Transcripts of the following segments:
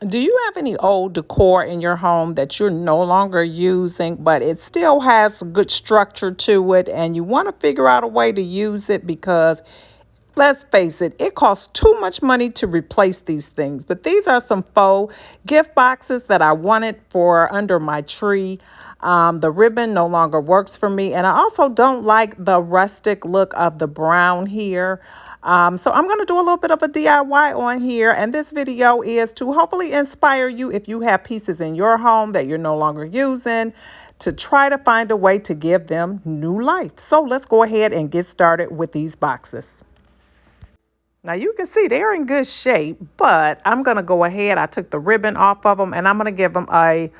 Do you have any old decor in your home that you're no longer using, but it still has good structure to it, and you want to figure out a way to use it because let's face it, it costs too much money to replace these things. But these are some faux gift boxes that I wanted for under my tree. The ribbon no longer works for me, and I also don't like the rustic look of the brown here. So I'm going to do a little bit of a DIY on here, and this video is to hopefully inspire you if you have pieces in your home that you're no longer using to try to find a way to give them new life. So let's go ahead and get started with these boxes. Now you can see they're in good shape, but I'm going to go ahead. I took the ribbon off of them and I'm going to give them a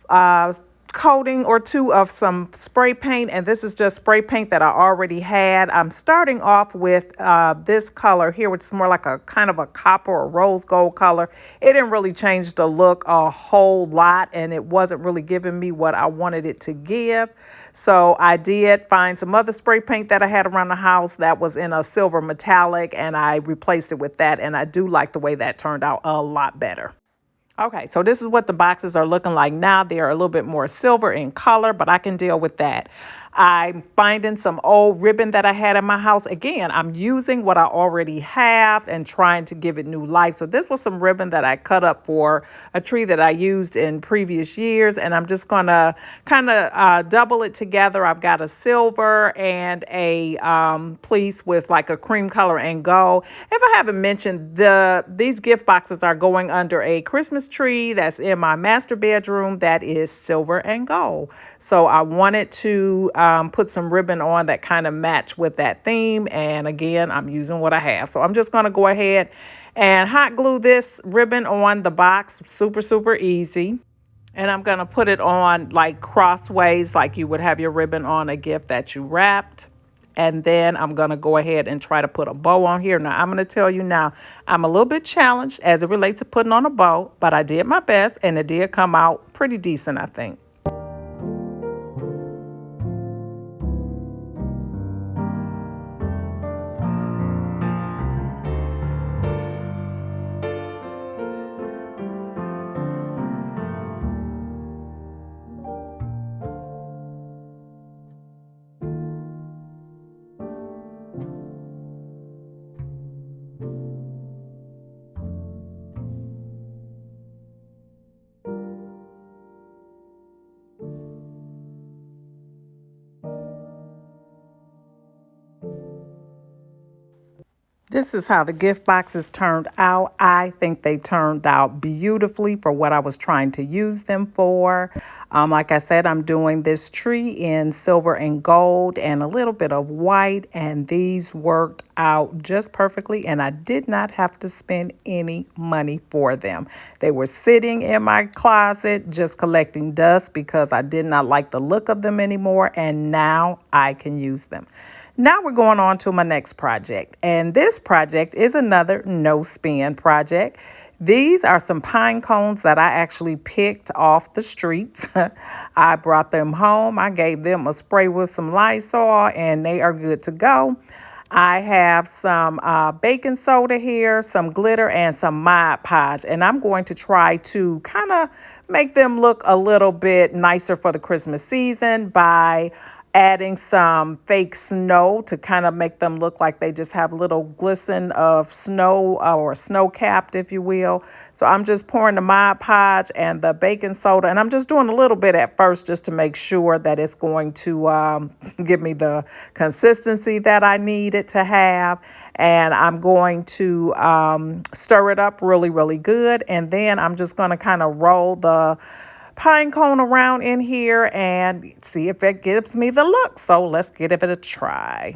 uh, coating or two of some spray paint, and this is just spray paint that I already had. I'm starting off with this color here, which is more like a kind of a copper or rose gold color. It didn't really change the look a whole lot, and it wasn't really giving me what I wanted it to give. So I did find some other spray paint that I had around the house that was in a silver metallic, and I replaced it with that, and I do like the way that turned out a lot better. Okay, so this is what the boxes are looking like now. They are a little bit more silver in color, but I can deal with that. I'm finding some old ribbon that I had in my house. Again, I'm using what I already have and trying to give it new life. So this was some ribbon that I cut up for a tree that I used in previous years, and I'm just going to kind of double it together. I've got a silver and a piece with like a cream color and gold. If I haven't mentioned, these gift boxes are going under a Christmas tree that's in my master bedroom that is silver and gold. So I wanted to put some ribbon on that kind of match with that theme. And again, I'm using what I have. So I'm just going to go ahead and hot glue this ribbon on the box. Super, super easy. And I'm going to put it on like crossways, like you would have your ribbon on a gift that you wrapped. And then I'm going to go ahead and try to put a bow on here. Now, I'm going to tell you now, I'm a little bit challenged as it relates to putting on a bow, but I did my best and it did come out pretty decent, I think. This is how the gift boxes turned out. I think they turned out beautifully for what I was trying to use them for. Like I said, I'm doing this tree in silver and gold and a little bit of white, and these worked out just perfectly, and I did not have to spend any money for them. They were sitting in my closet just collecting dust because I did not like the look of them anymore, and now I can use them. Now we're going on to my next project, and this project is another no spin project. These are some pine cones that I actually picked off the streets. I brought them home. I gave them a spray with some Lysol, and they are good to go. I have some baking soda here, some glitter, and some Mod Podge. And I'm going to try to kind of make them look a little bit nicer for the Christmas season by adding some fake snow to kind of make them look like they just have a little glisten of snow or snow capped, if you will. So I'm just pouring the Mod Podge and the baking soda, and I'm just doing a little bit at first just to make sure that it's going to give me the consistency that I need it to have. And I'm going to stir it up really, really good. And then I'm just going to kind of roll the pine cone around in here and see if it gives me the look. So let's give it a try.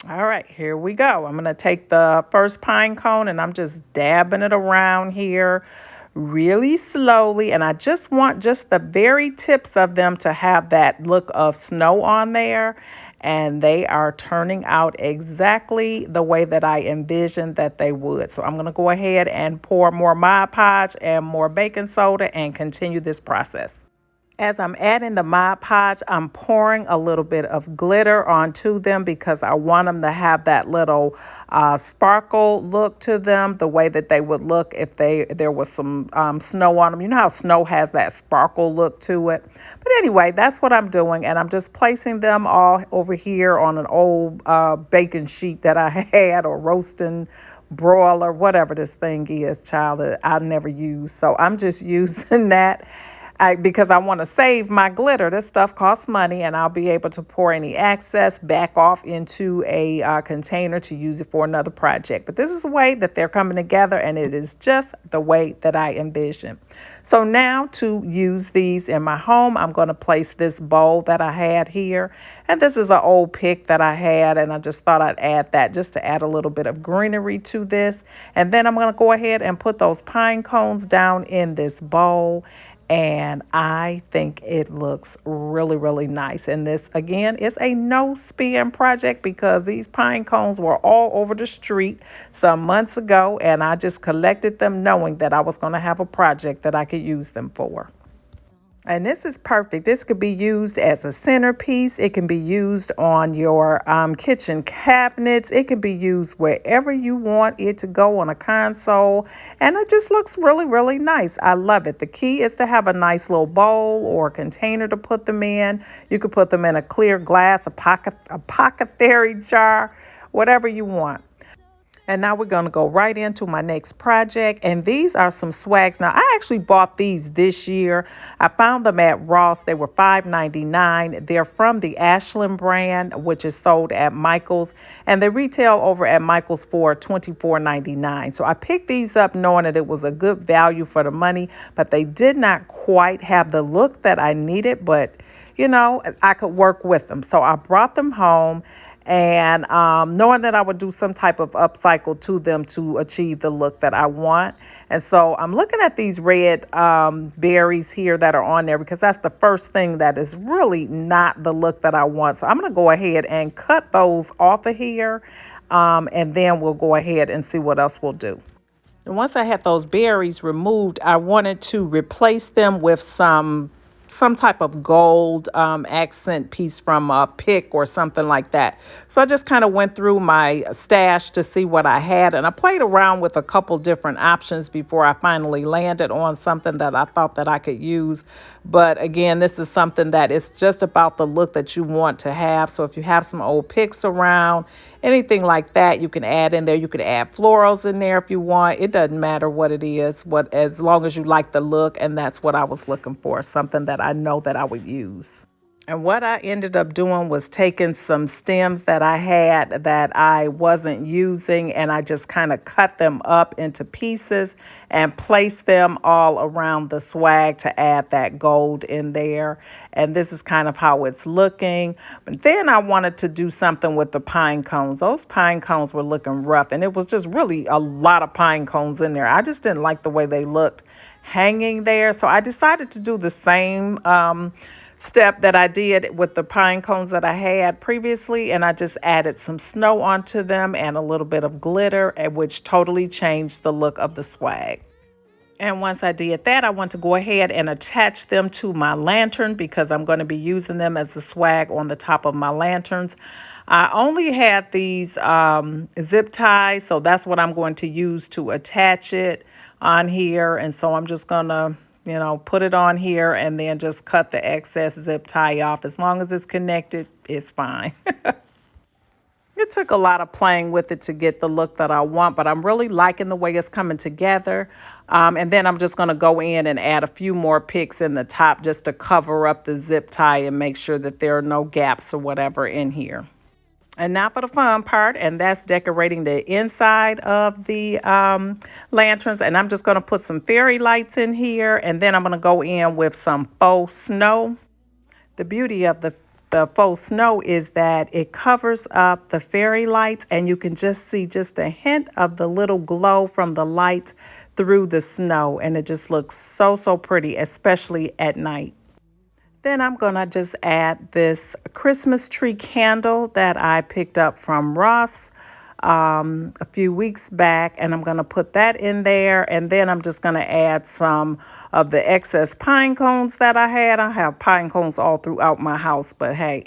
All right, here we go. I'm going to take the first pine cone and I'm just dabbing it around here really slowly. And I just want just the very tips of them to have that look of snow on there. And they are turning out exactly the way that I envisioned that they would. So I'm going to go ahead and pour more Mod Podge and more baking soda and continue this process. As I'm adding the Mod Podge, I'm pouring a little bit of glitter onto them because I want them to have that little sparkle look to them, the way that they would look if there was some snow on them. You know how snow has that sparkle look to it. But anyway, that's what I'm doing, and I'm just placing them all over here on an old baking sheet that I had, or roasting broiler, whatever this thing is, child, that I never use. So I'm just using that because I want to save my glitter. This stuff costs money, and I'll be able to pour any excess back off into a container to use it for another project. But this is the way that they're coming together, and it is just the way that I envision. So now to use these in my home, I'm going to place this bowl that I had here. And this is an old pick that I had, and I just thought I'd add that just to add a little bit of greenery to this. And then I'm going to go ahead and put those pine cones down in this bowl. And I think it looks really, really nice. And this, again, is a no spin project because these pine cones were all over the street some months ago. And I just collected them knowing that I was going to have a project that I could use them for. And this is perfect. This could be used as a centerpiece. It can be used on your kitchen cabinets. It can be used wherever you want it to go on a console. And it just looks really, really nice. I love it. The key is to have a nice little bowl or container to put them in. You could put them in a clear glass, a pocket jar, whatever you want. And now we're going to go right into my next project. And these are some swags. Now, I actually bought these this year. I found them at Ross. They were $5.99. They're from the Ashland brand, which is sold at Michael's. And they retail over at Michael's for $24.99. So I picked these up knowing that it was a good value for the money. But they did not quite have the look that I needed. But, you know, I could work with them. So I brought them home. And knowing that I would do some type of upcycle to them to achieve the look that I want. And so I'm looking at these red berries here that are on there because that's the first thing that is really not the look that I want. So I'm going to go ahead and cut those off of here. And then we'll go ahead and see what else we'll do. And once I had those berries removed, I wanted to replace them with some type of gold accent piece from a pick or something like that. So I just kind of went through my stash to see what I had, and I played around with a couple different options before I finally landed on something that I thought that I could use. But again, this is something that is just about the look that you want to have. So if you have some old picks around, anything like that, you can add in there. You could add florals in there if you want. It doesn't matter what it is, as long as you like the look, and that's what I was looking for, something that I know that I would use. And what I ended up doing was taking some stems that I had that I wasn't using, and I just kind of cut them up into pieces and placed them all around the swag to add that gold in there. And this is kind of how it's looking. But then I wanted to do something with the pine cones. Those pine cones were looking rough, and it was just really a lot of pine cones in there. I just didn't like the way they looked hanging there. So I decided to do the same step that I did with the pine cones that I had previously, and I just added some snow onto them and a little bit of glitter, which totally changed the look of the swag. And once I did that, I want to go ahead and attach them to my lantern because I'm going to be using them as the swag on the top of my lanterns. I only had these zip ties, so that's what I'm going to use to attach it on here. And so I'm just going to put it on here and then just cut the excess zip tie off. As long as it's connected, it's fine. It took a lot of playing with it to get the look that I want, but I'm really liking the way it's coming together. And then I'm just going to go in and add a few more picks in the top just to cover up the zip tie and make sure that there are no gaps or whatever in here. And now for the fun part, and that's decorating the inside of the lanterns. And I'm just going to put some fairy lights in here, and then I'm going to go in with some faux snow. The beauty of the faux snow is that it covers up the fairy lights, and you can just see just a hint of the little glow from the lights through the snow. And it just looks so, so pretty, especially at night. Then I'm going to just add this Christmas tree candle that I picked up from Ross. a few weeks back, and I'm going to put that in there. And then I'm just going to add some of the excess pine cones that I had. I have pine cones all throughout my house, but hey,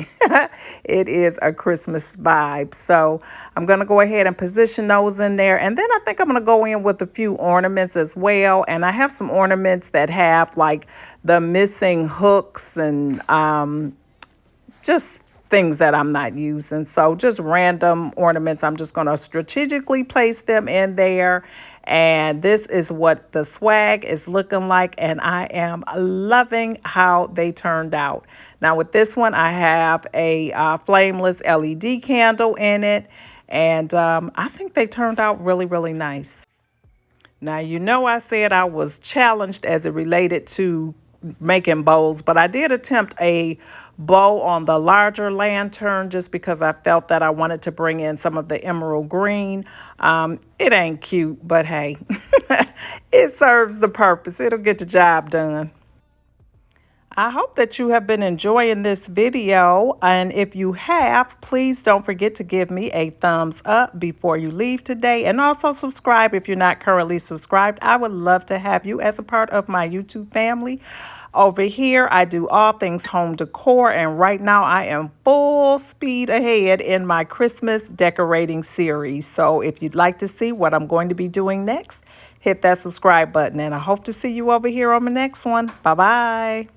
it is a Christmas vibe. So I'm going to go ahead and position those in there. And then I think I'm going to go in with a few ornaments as well. And I have some ornaments that have like the missing hooks and just things that I'm not using. So just random ornaments. I'm just going to strategically place them in there. And this is what the swag is looking like. And I am loving how they turned out. Now with this one, I have a flameless LED candle in it. And I think they turned out really, really nice. Now, you know, I said I was challenged as it related to making bows, but I did attempt a bow on the larger lantern just because I felt that I wanted to bring in some of the emerald green. It ain't cute, but hey, it serves the purpose. It'll get the job done. I hope that you have been enjoying this video, and if you have, please don't forget to give me a thumbs up before you leave today, and also subscribe if you're not currently subscribed. I would love to have you as a part of my YouTube family. Over here, I do all things home decor, and right now I am full speed ahead in my Christmas decorating series. So if you'd like to see what I'm going to be doing next, hit that subscribe button, and I hope to see you over here on the next one. Bye-bye.